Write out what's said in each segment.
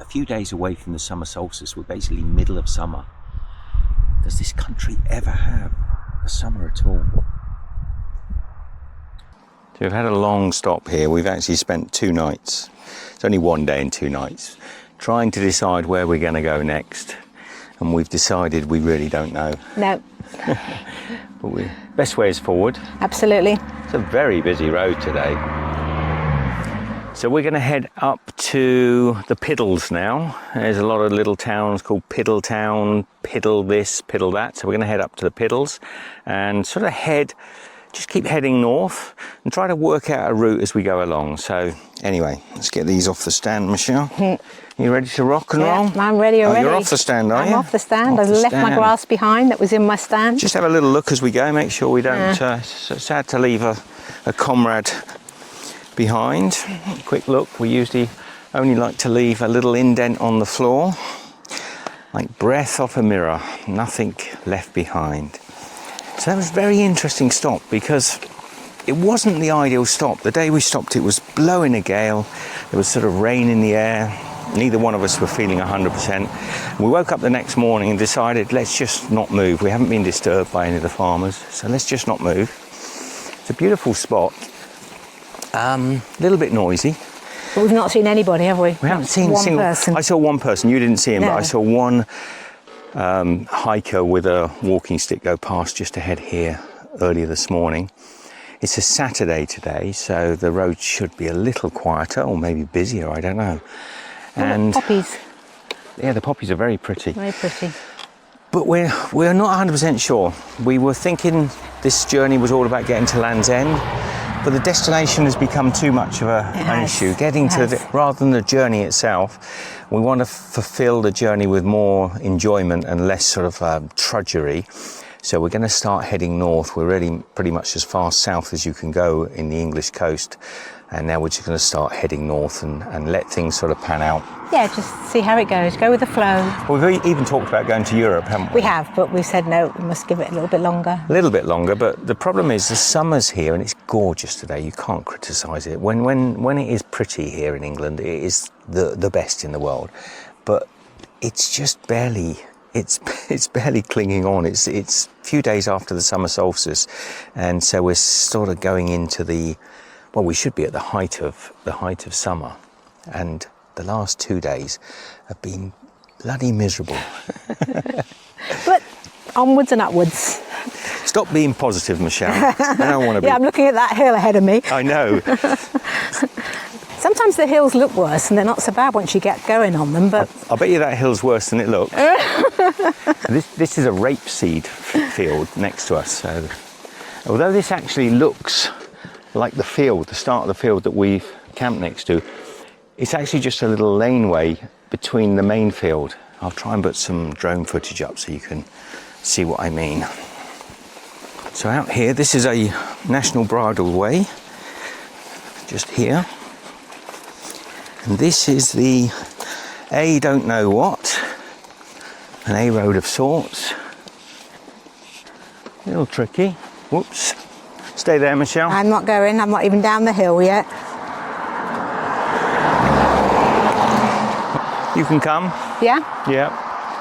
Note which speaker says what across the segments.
Speaker 1: few days away from the summer solstice. We're basically middle of summer. Does this country ever have a summer at all? So we've had a long stop here. We've actually spent 2 nights. It's only 1 day and 2 nights, trying to decide where we're going to go next. And we've decided we really don't know.
Speaker 2: No.
Speaker 1: But best way is forward.
Speaker 2: Absolutely.
Speaker 1: It's a very busy road today. So we're going to head up to the Piddles now. There's a lot of little towns called Piddle Town, Piddle this, Piddle that. So we're going to head up to the Piddles and sort of just keep heading north and try to work out a route as we go along. So anyway, let's get these off the stand, Michelle. You ready to rock and roll?
Speaker 2: I'm ready already.
Speaker 1: Oh, you're off the stand, are you?
Speaker 2: I'm off the stand. I've left my grass behind that was in my stand.
Speaker 1: Just have a little look as we go, make sure we don't... it's sad to leave a comrade behind. Quick look, we usually only like to leave a little indent on the floor, like breath off a mirror, nothing left behind. So that was a very interesting stop because it wasn't the ideal stop. The day we stopped, it was blowing a gale, there was sort of rain in the air, neither one of us were feeling 100%. We woke up the next morning and decided, let's just not move. We haven't been disturbed by any of the farmers, so let's just not move. It's a beautiful spot. A little bit noisy.
Speaker 2: But we've not seen anybody, have we?
Speaker 1: We haven't seen
Speaker 2: one person.
Speaker 1: I saw one person. You didn't see him,
Speaker 2: No.
Speaker 1: but I saw one hiker with a walking stick go past just ahead here earlier this morning. It's a Saturday today, so the road should be a little quieter or maybe busier, I don't know. And
Speaker 2: poppies.
Speaker 1: Yeah, the poppies are very pretty.
Speaker 2: Very pretty.
Speaker 1: But we're not 100% sure. We were thinking this journey was all about getting to Land's End, but the destination has become too much of an issue. Getting to rather than the journey itself, we want to fulfill the journey with more enjoyment and less sort of trudgery. So we're going to start heading north. We're really pretty much as far south as you can go in the English coast. And now we're just going to start heading north and let things sort of pan out.
Speaker 2: Yeah, just see how it goes. Go with the flow.
Speaker 1: Well, we've even talked about going to Europe, haven't we?
Speaker 2: We have, but we've said no, we must give it a little bit longer.
Speaker 1: A little bit longer, but the problem is the summer's here and it's gorgeous today. You can't criticise it. When it is pretty here in England, it is the best in the world. But it's just barely... It's barely clinging on. It's a few days after the summer solstice, and so we're sort of going into we should be at the height of summer, and the last 2 days have been bloody miserable.
Speaker 2: But onwards and upwards.
Speaker 1: Stop being positive, Michelle. I don't want to be.
Speaker 2: Yeah, I'm looking at that hill ahead of me.
Speaker 1: I know.
Speaker 2: Sometimes the hills look worse and they're not so bad once you get going on them, but...
Speaker 1: I bet you that hill's worse than it looks. This is a rapeseed field next to us, so although this actually looks like the start of the field that we've camped next to, it's actually just a little laneway between the main field. I'll try and put some drone footage up so you can see what I mean. So out here, this is a national bridle way, just here. And this is the A don't know what, an A road of sorts. A little tricky. Whoops. Stay there, Michelle.
Speaker 2: I'm not going, I'm not even down the hill yet.
Speaker 1: You can come.
Speaker 2: Yeah?
Speaker 1: Yeah.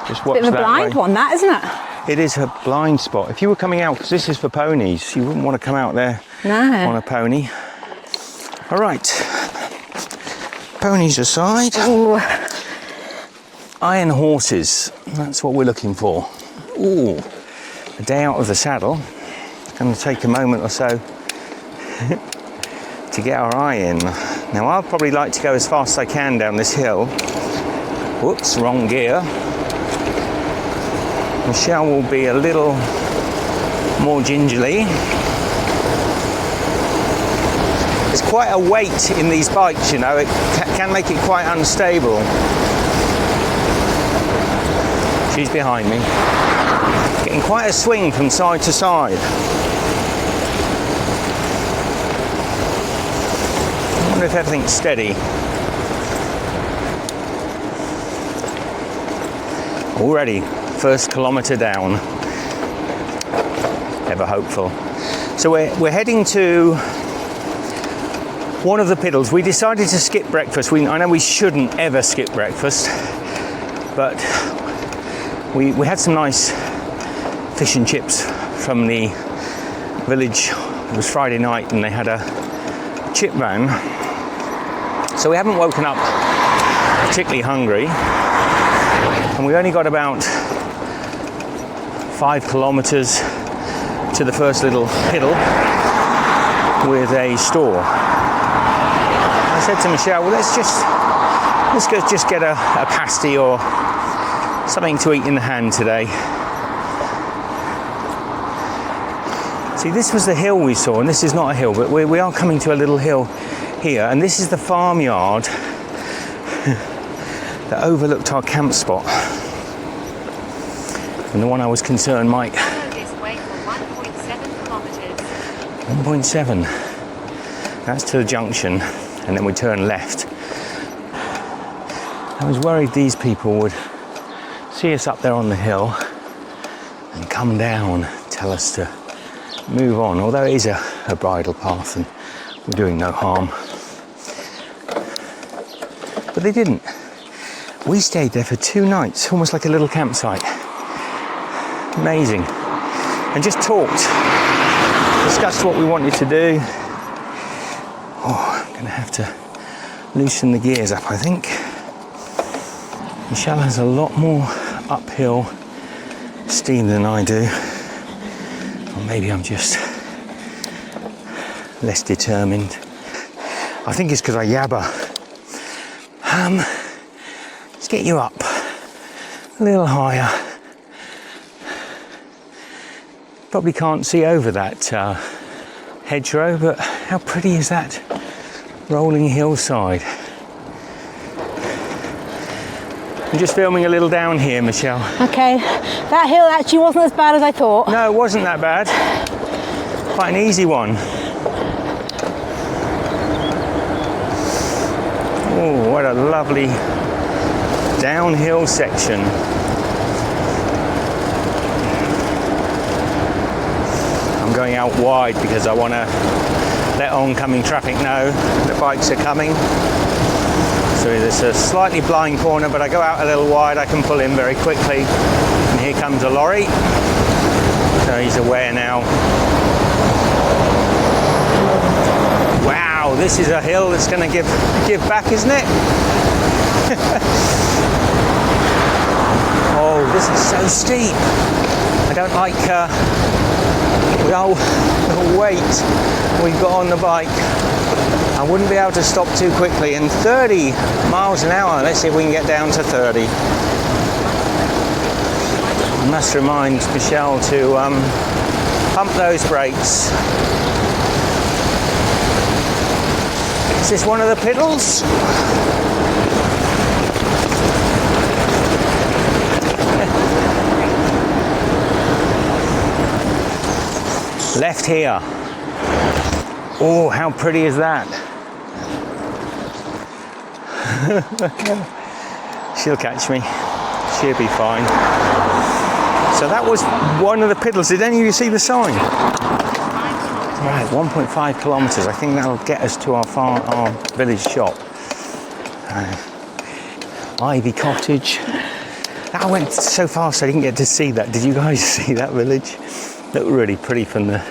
Speaker 1: Just watch that way.
Speaker 2: Bit of a blind one, that, isn't it?
Speaker 1: It is a blind spot. If you were coming out, because this is for ponies, you wouldn't want to come out there on a pony. All right. Ponies aside.
Speaker 2: Ooh.
Speaker 1: Iron horses, that's what we're looking for. Ooh, a day out of the saddle. It's going to take a moment or so to get our eye in. Now I'd probably like to go as fast as I can down this hill. Whoops, wrong gear. Michelle will be a little more gingerly. There's quite a weight in these bikes, you know, it can make it quite unstable. She's behind me. Getting quite a swing from side to side. I wonder if everything's steady. Already, first kilometre down. Ever hopeful. So we're heading to one of the Piddles. We decided to skip breakfast. I know we shouldn't ever skip breakfast, but we had some nice fish and chips from the village. It was Friday night and they had a chip van. So we haven't woken up particularly hungry. And we only got about 5 kilometres to the first little Piddle with a store. I said to Michelle, well, let's go just get a pasty or something to eat in the hand today. See, this was the hill we saw, and this is not a hill, but we are coming to a little hill here, and this is the farmyard that overlooked our camp spot. And the one I was concerned might...
Speaker 3: Follow this way for 1.7 kilometres.
Speaker 1: 1.7. That's to the junction, and then we turn left. I was worried these people would see us up there on the hill and come down, tell us to move on, although it is a bridle path and we're doing no harm. But they didn't. We stayed there for 2 nights, almost like a little campsite. Amazing. And just talked, discussed what we wanted to do. Oh, I'm going to have to loosen the gears up, I think. Michelle has a lot more uphill steam than I do. Or maybe I'm just less determined. I think it's because I yabber. Let's get you up a little higher. Probably can't see over that hedgerow, but how pretty is that rolling hillside? I'm just filming a little down here, Michelle.
Speaker 2: Okay, that hill actually wasn't as bad as I thought.
Speaker 1: No, it wasn't that bad. Quite an easy one. Oh, what a lovely downhill section. I'm going out wide because I want to let oncoming traffic know the bikes are coming. So there's a slightly blind corner, but I go out a little wide, I can pull in very quickly. And here comes a lorry. So he's aware now. Wow, this is a hill that's going to give back, isn't it? Oh, this is so steep. I don't like the whole weight we've got on the bike. I wouldn't be able to stop too quickly. And 30 miles an hour, let's see if we can get down to 30. I must remind Michelle to pump those brakes. Is this one of the Piddles? Left here. Oh, how pretty is that? She'll catch me. She'll be fine. So that was one of the Piddles. Did any of you see the sign? Right, 1.5 kilometres. I think that'll get us to our village shop. Ivy Cottage. I went so fast I didn't get to see that. Did you guys see that village? Looked really pretty from the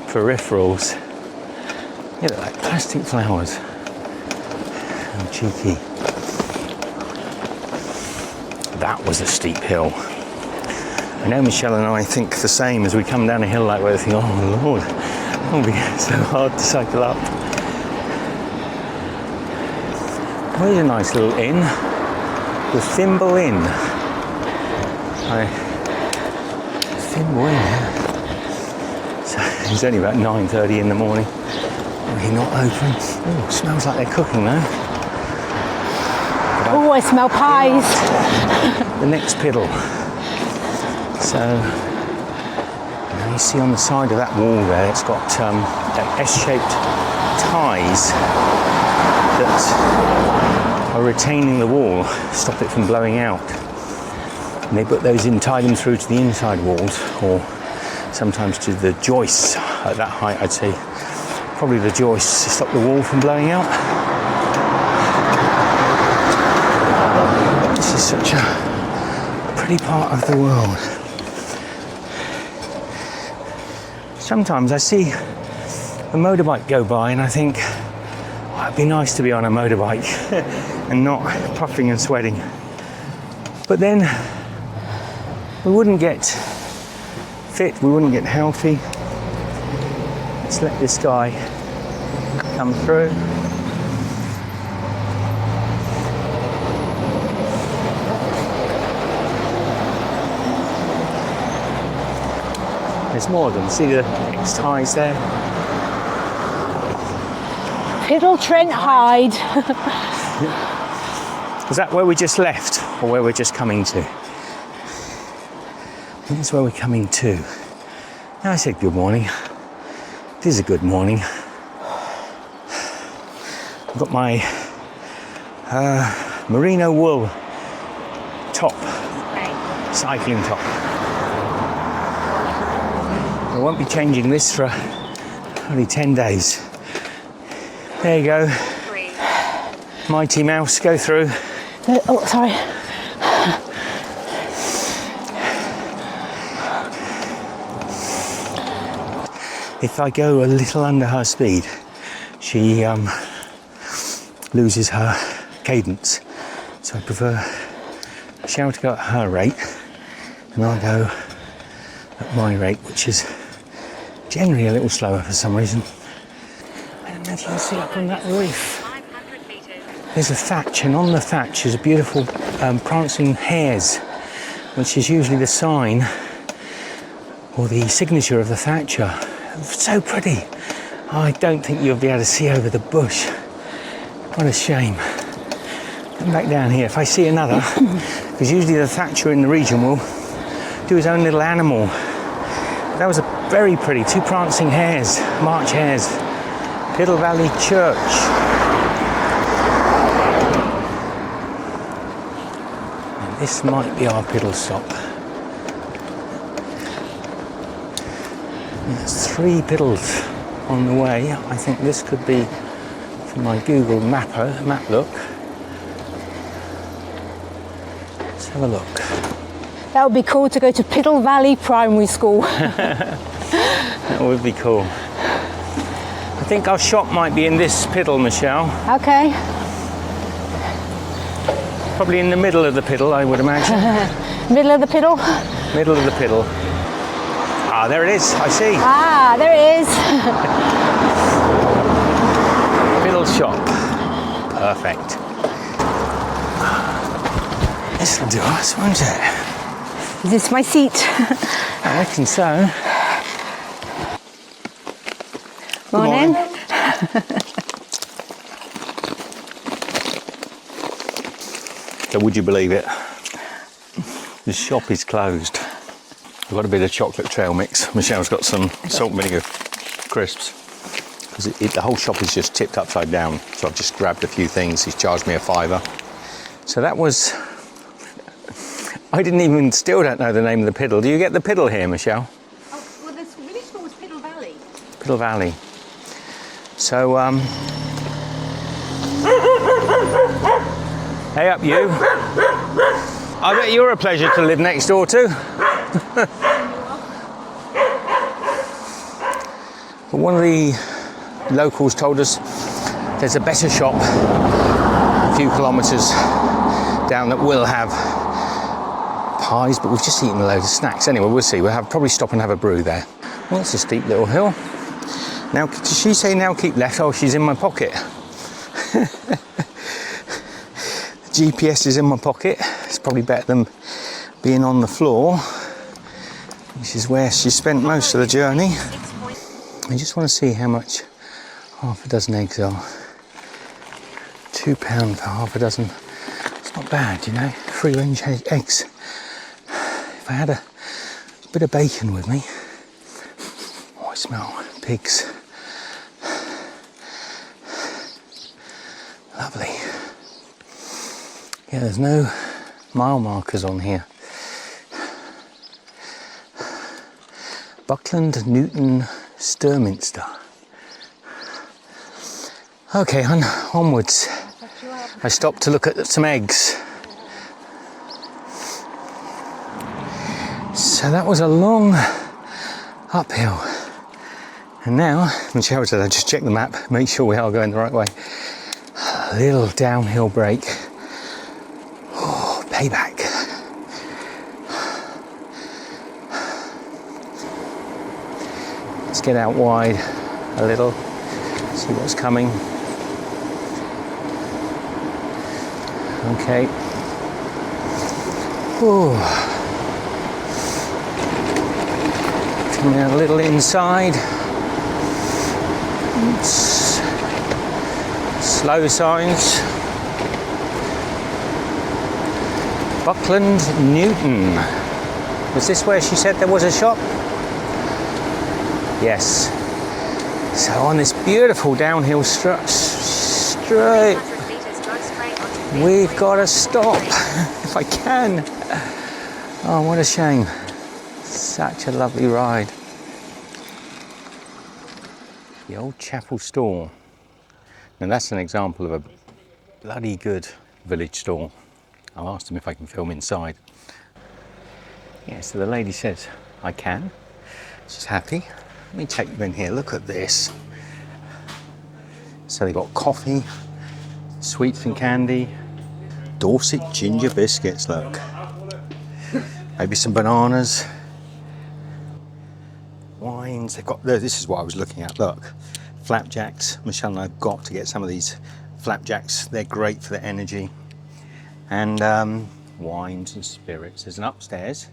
Speaker 1: peripherals. Yeah, they're like plastic flowers. How cheeky. That was a steep hill. I know Michelle and I think the same as we come down a hill like where we think, oh Lord, it'll be so hard to cycle up. Well, here's a nice little inn. The Thimble Inn. Thimble Inn. So it's only about 9:30 in the morning. Really not open. Oh, smells like they're cooking though.
Speaker 2: Oh, I smell pies.
Speaker 1: The next Piddle. So you see on the side of that wall there, it's got S-shaped ties that are retaining the wall, stop it from blowing out. And they put those in, tie them through to the inside walls, or sometimes to the joists at that height, I'd say Probably the joists to stop the wall from blowing out. This is such a pretty part of the world. Sometimes I see a motorbike go by and I think, oh, it'd be nice to be on a motorbike and not puffing and sweating. But then we wouldn't get fit, we wouldn't get healthy. Let's let this guy come through. There's more of them. See the X ties there?
Speaker 2: Piddle Trent Hyde.
Speaker 1: Is that where we just left or where we're just coming to? I think that's where we're coming to. Now I said good morning. It is a good morning. I've got my merino wool top, cycling top. I won't be changing this for only 10 days. There you go.
Speaker 3: 3.
Speaker 1: Mighty Mouse, go through.
Speaker 2: Oh, sorry.
Speaker 1: If I go a little under her speed, she loses her cadence. So I prefer Michelle to go at her rate, and I'll go at my rate, which is generally a little slower for some reason. I don't know if you can see up on that roof.
Speaker 3: 500 meters.
Speaker 1: There's a thatch, and on the thatch is a beautiful prancing hares, which is usually the sign or the signature of the thatcher. So pretty. I don't think you'll be able to see over the bush. What a shame. Come back down here. If I see another, because usually the thatcher in the region will do his own little animal. That was a very pretty, 2 prancing hares, March hares. Piddle Valley Church. And this might be our Piddle stop. There's 3 Piddles on the way. I think this could be, from my Google map look. Let's have a look.
Speaker 2: That would be cool to go to Piddle Valley Primary School.
Speaker 1: That would be cool. I think our shop might be in this Piddle, Michelle.
Speaker 2: Okay.
Speaker 1: Probably in the middle of the Piddle, I would imagine.
Speaker 2: Middle of the Piddle?
Speaker 1: Middle of the Piddle. Ah, there it is, I see.
Speaker 2: Ah, there it is.
Speaker 1: Piddle shop. Perfect. This'll do us, won't it?
Speaker 2: Is this my seat?
Speaker 1: I reckon so.
Speaker 2: Morning.
Speaker 1: So would you believe it? The shop is closed. We've got a bit of chocolate trail mix. Michelle's got some salt and vinegar crisps. Because the whole shop is just tipped upside down. So I've just grabbed a few things. He's charged me £5. So that was... I still don't know the name of the Piddle. Do you get the Piddle here, Michelle?
Speaker 3: Oh, well, this village school was Piddle Valley.
Speaker 1: Piddle Valley. So, hey up you. I bet you're a pleasure to live next door to. But one of the locals told us there's a better shop a few kilometres down that will have pies, but we've just eaten a load of snacks. Anyway, we'll see. We'll probably stop and have a brew there. Well, it's a steep little hill. Now, did she say now keep left? Oh, she's in my pocket. The GPS is in my pocket. It's probably better than being on the floor, which is where she spent most of the journey. I just want to see how much half a dozen eggs are. £2 for half a dozen. It's not bad, you know. Free range eggs. If I had a bit of bacon with me. Oh, I smell pigs. Lovely. Yeah, there's no mile markers on here. Buckland, Newton, Sturminster. Okay, hon, onwards. I stopped to look at some eggs. So that was a long uphill. And now, Michelle said I just check the map, make sure we are going the right way. A little downhill break. Oh, payback. Let's get out wide a little, see what's coming. Okay. Ooh. Coming a little inside. Oops. Slow signs. Buckland Newton. Was this where she said there was a shop? Yes. So on this beautiful downhill straight, we've got to stop if I can. Oh, what a shame. Such a lovely ride. The old chapel store. Now that's an example of a bloody good village store. I'll ask them if I can film inside. Yeah, so the lady says I can. She's happy. Let me take you in here, look at this. So they've got coffee, sweets and candy, Dorset ginger biscuits, look. Maybe some bananas. Wines, they've got, this is what I was looking at, look. Flapjacks, Michelle and I have got to get some of these flapjacks. They're great for the energy. And wines and spirits. There's an upstairs,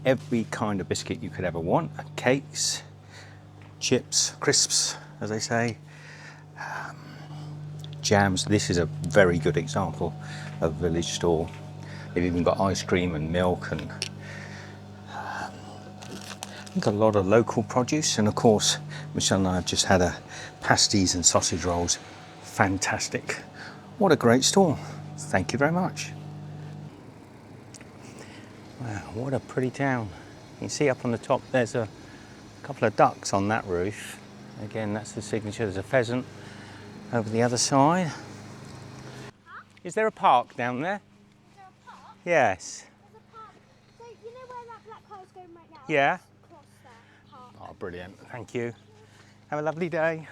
Speaker 1: every kind of biscuit you could ever want, cakes, chips, crisps, as they say, jams. This is a very good example of a village store. They've even got ice cream and milk and I think a lot of local produce. And of course, Michelle and I have just had a pasties and sausage rolls. Fantastic. What a great store. Thank you very much. Wow, what a pretty town. You can see up on the top there's a couple of ducks on that roof. Again, that's the signature. There's a pheasant over the other side. Is there a park down there?
Speaker 4: Is there a park?
Speaker 1: Yes.
Speaker 4: There's a park. So you know where that black car's going right now?
Speaker 1: Yeah.
Speaker 4: Just across there. Park.
Speaker 1: Oh, brilliant. Thank you. Have a lovely day.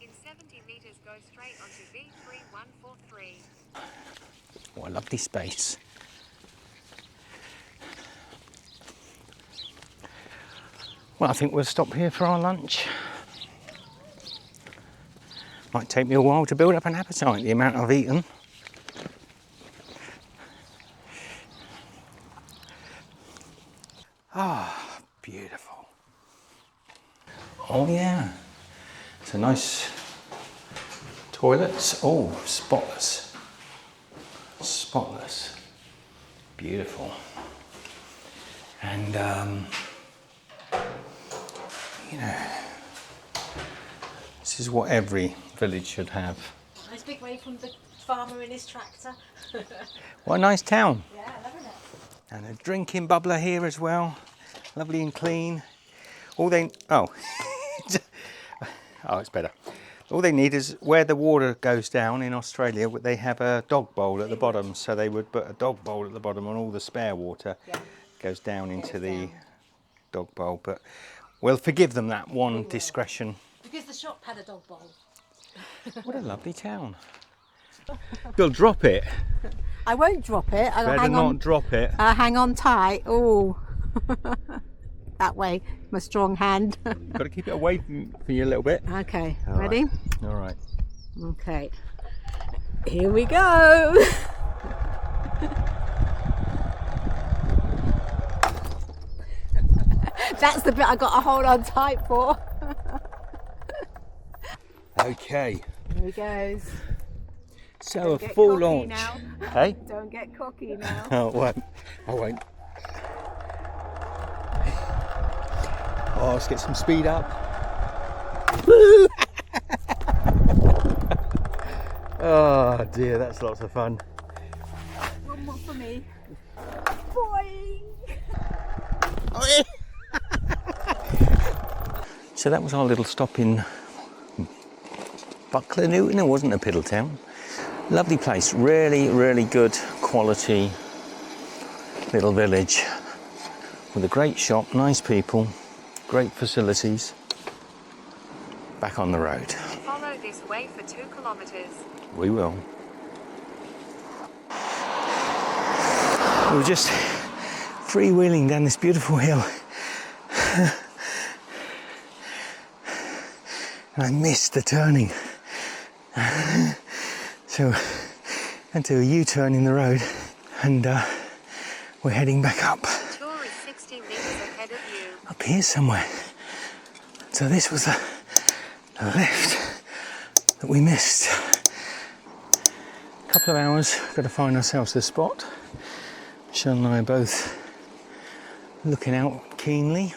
Speaker 3: In 70 metres, go straight onto B3143.
Speaker 1: What a lovely space. Well, I think we'll stop here for our lunch. Might take me a while to build up an appetite, the amount I've eaten. Ah, beautiful. Oh yeah, it's a nice toilets. Oh, spotless. Spotless. Beautiful. And you know, this is what every village should have.
Speaker 2: Nice big way from the farmer in his tractor.
Speaker 1: What a nice town.
Speaker 2: Yeah, loving it.
Speaker 1: And a drinking bubbler here as well. Lovely and clean. All they, oh, oh, it's better. All they need is where the water goes down in Australia, they have a dog bowl at the bottom. So they would put a dog bowl at the bottom and all the spare water goes down into the dog bowl. But we'll forgive them that one discretion.
Speaker 2: Because the shop had a dog bowl.
Speaker 1: What a lovely town. You'll drop it.
Speaker 2: I won't drop it. I'll
Speaker 1: Better
Speaker 2: hang
Speaker 1: not
Speaker 2: on.
Speaker 1: drop it.
Speaker 2: Hang on tight. Oh, that way. My strong hand.
Speaker 1: Got to keep it away from you a little bit.
Speaker 2: Okay,
Speaker 1: All
Speaker 2: ready?
Speaker 1: Right. All right.
Speaker 2: Okay. Here we go. That's the bit I got to hold on tight for.
Speaker 1: Okay.
Speaker 2: Here he goes.
Speaker 1: So
Speaker 2: Don't
Speaker 1: a
Speaker 2: get
Speaker 1: full
Speaker 2: cocky
Speaker 1: launch.
Speaker 2: now.
Speaker 1: Hey?
Speaker 2: Don't get cocky now.
Speaker 1: Oh, I won't. I won't. Oh, let's get some speed up. Woo! Oh dear, that's lots of fun.
Speaker 2: One more for me. Boing!
Speaker 1: So that was our little stop in Buckler Newton, it wasn't a Piddle town. Lovely place, really, really good quality little village with a great shop, nice people, great facilities. Back on the road.
Speaker 3: Follow this way for 2 kilometers.
Speaker 1: We will. We were just freewheeling down this beautiful hill. And I missed the turning. So I had to do a U-turn in the road and we're heading back up.
Speaker 3: Tour is 60 meters ahead of you.
Speaker 1: Up here somewhere. So this was the lift that we missed. A couple of hours, got to find ourselves a spot. Michelle and I are both looking out keenly.